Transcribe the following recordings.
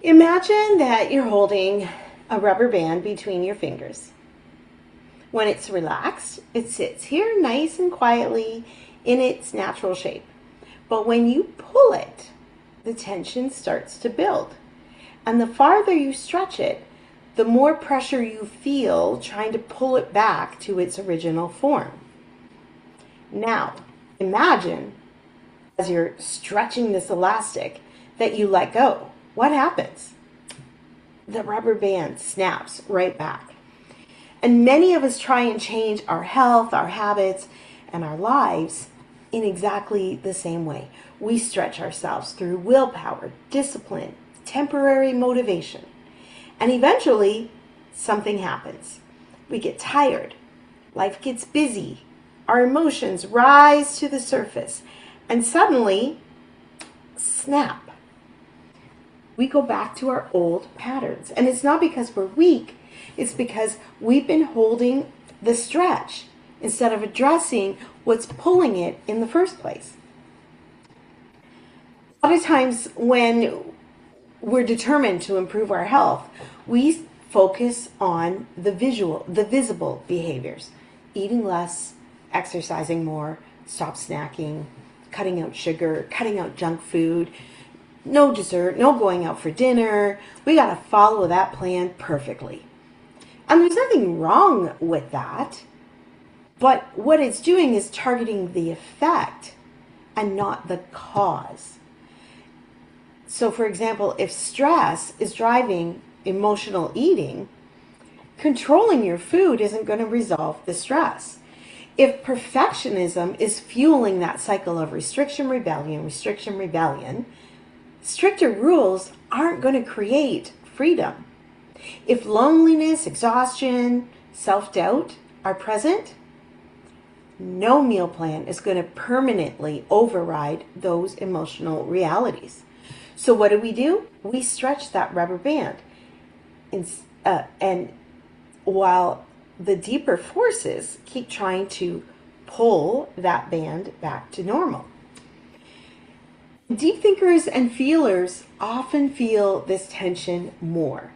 Imagine that you're holding a rubber band between your fingers. When it's relaxed, it sits here nice and quietly in its natural shape. But when you pull it, the tension starts to build. And the farther you stretch it, the more pressure you feel trying to pull it back to its original form. Now, imagine as you're stretching this elastic that you let go. What happens? The rubber band snaps right back. And many of us try and change our health, our habits, and our lives in exactly the same way. We stretch ourselves through willpower, discipline, temporary motivation. And eventually, something happens. We get tired. Life gets busy. Our emotions rise to the surface. And suddenly, snap. We go back to our old patterns. And it's not because we're weak. It's because we've been holding the stretch instead of addressing what's pulling it in the first place. A lot of times when we're determined to improve our health, we focus on the visible behaviors. Eating less, exercising more, stop snacking, cutting out sugar, cutting out junk food, no dessert, no going out for dinner. We got to follow that plan perfectly. And there's nothing wrong with that. But what it's doing is targeting the effect and not the cause. So, for example, if stress is driving emotional eating, controlling your food isn't going to resolve the stress. If perfectionism is fueling that cycle of restriction, rebellion, stricter rules aren't going to create freedom. If loneliness, exhaustion, self-doubt are present, no meal plan is going to permanently override those emotional realities. So what do? We stretch that rubber band. And while the deeper forces keep trying to pull that band back to normal. Deep thinkers and feelers often feel this tension more.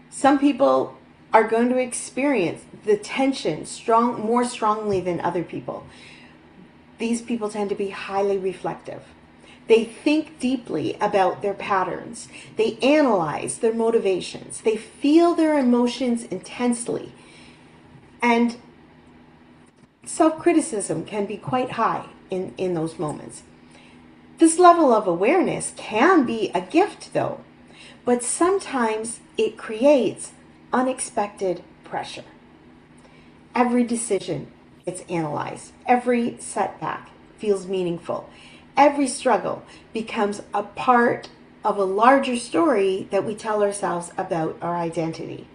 Some people are going to experience the tension more strongly than other people. These people tend to be highly reflective. They think deeply about their patterns. They analyze their motivations. They feel their emotions intensely. And self-criticism can be quite high in those moments. This level of awareness can be a gift, though, but sometimes it creates unexpected pressure. Every decision gets analyzed. Every setback feels meaningful. Every struggle becomes a part of a larger story that we tell ourselves about our identity.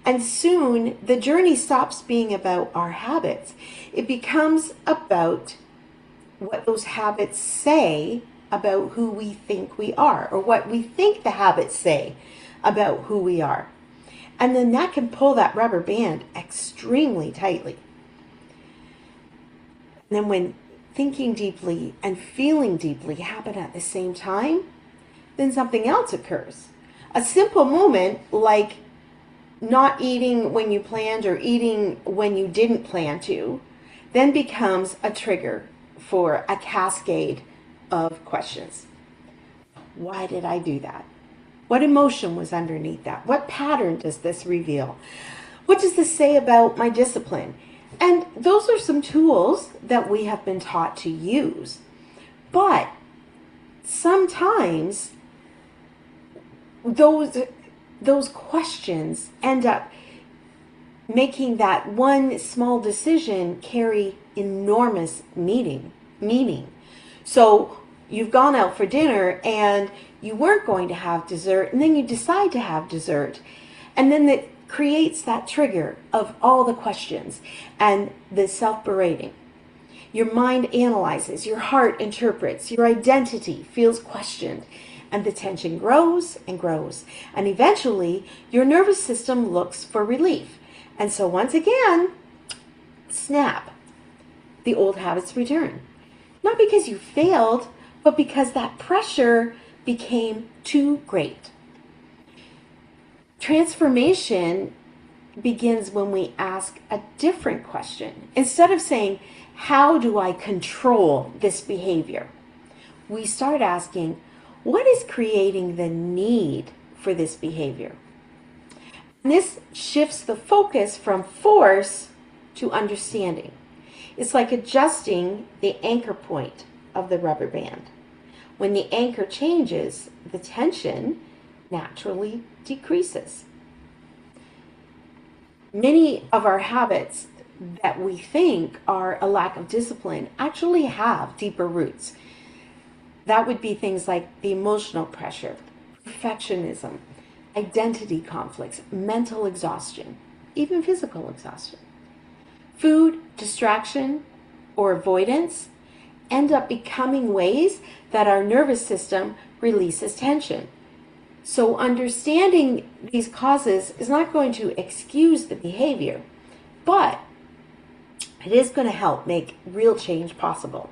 And soon, the journey stops being about our habits. It becomes about what those habits say about who we think we are, or what we think the habits say about who we are. And then that can pull that rubber band extremely tightly. And then when thinking deeply and feeling deeply happen at the same time, then something else occurs. A simple moment like not eating when you planned or eating when you didn't plan to, then becomes a trigger for a cascade of questions. Why did I do that? What emotion was underneath that? What pattern does this reveal? What does this say about my discipline? And those are some tools that we have been taught to use. But sometimes those questions end up making that one small decision carry enormous meaning. So you've gone out for dinner and you weren't going to have dessert, and then you decide to have dessert. And then it creates that trigger of all the questions and the self-berating. Your mind analyzes, your heart interprets, your identity feels questioned, and the tension grows and grows. And eventually, your nervous system looks for relief. And so once again, snap, the old habits return. Not because you failed, but because that pressure became too great. Transformation begins when we ask a different question. Instead of saying, how do I control this behavior? We start asking, what is creating the need for this behavior? And this shifts the focus from force to understanding. It's like adjusting the anchor point of the rubber band. When the anchor changes, the tension naturally decreases. Many of our habits that we think are a lack of discipline actually have deeper roots. That would be things like the emotional pressure, perfectionism, identity conflicts, mental exhaustion, even physical exhaustion. Food, distraction, or avoidance end up becoming ways that our nervous system releases tension. So understanding these causes is not going to excuse the behavior, but it is going to help make real change possible.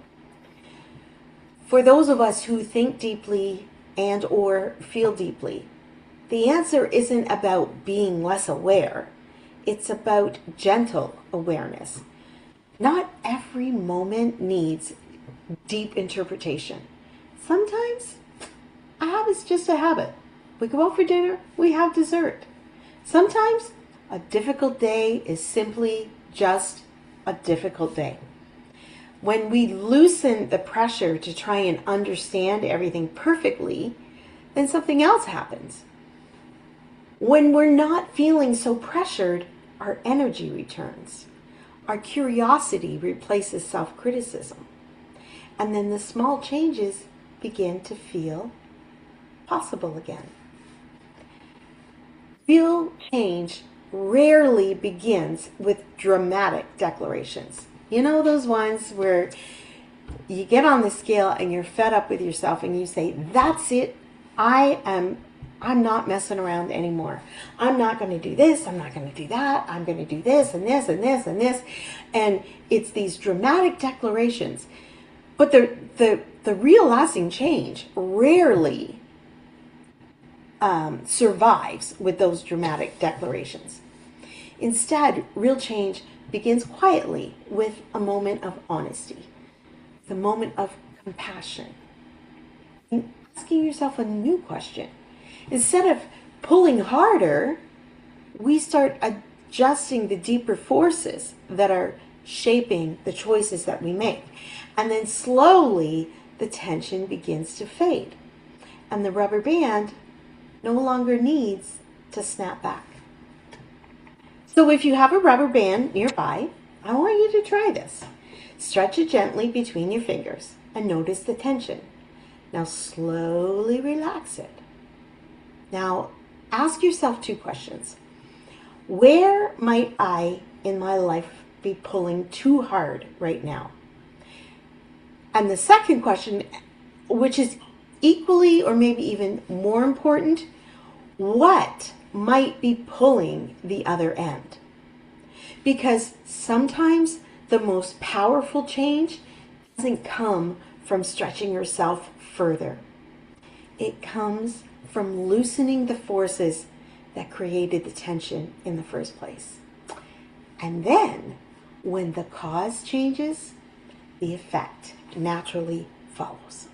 For those of us who think deeply and or feel deeply, the answer isn't about being less aware. It's about gentle awareness. Not every moment needs deep interpretation. Sometimes a habit's just a habit. We go out for dinner, we have dessert. Sometimes a difficult day is simply just a difficult day. When we loosen the pressure to try and understand everything perfectly, then something else happens. When we're not feeling so pressured, our energy returns. Our curiosity replaces self-criticism. And then the small changes begin to feel possible again. Real change rarely begins with dramatic declarations. You know those ones where you get on the scale and you're fed up with yourself and you say, that's it, I'm not messing around anymore. I'm not going to do this, I'm not going to do that, I'm going to do this and this and this and this. And it's these dramatic declarations. But the real lasting change rarely survives with those dramatic declarations. Instead, real change begins quietly with a moment of honesty, the moment of compassion, and asking yourself a new question. Instead of pulling harder, we start adjusting the deeper forces that are shaping the choices that we make. And then slowly the tension begins to fade. And the rubber band no longer needs to snap back. So if you have a rubber band nearby, I want you to try this. Stretch it gently between your fingers and notice the tension. Now slowly relax it. Now ask yourself two questions. Where might I in my life be pulling too hard right now? And the second question, which is equally or maybe even more important, what might be pulling the other end? Because sometimes the most powerful change doesn't come from stretching yourself further. It comes from loosening the forces that created the tension in the first place. And then, when the cause changes, the effect naturally follows.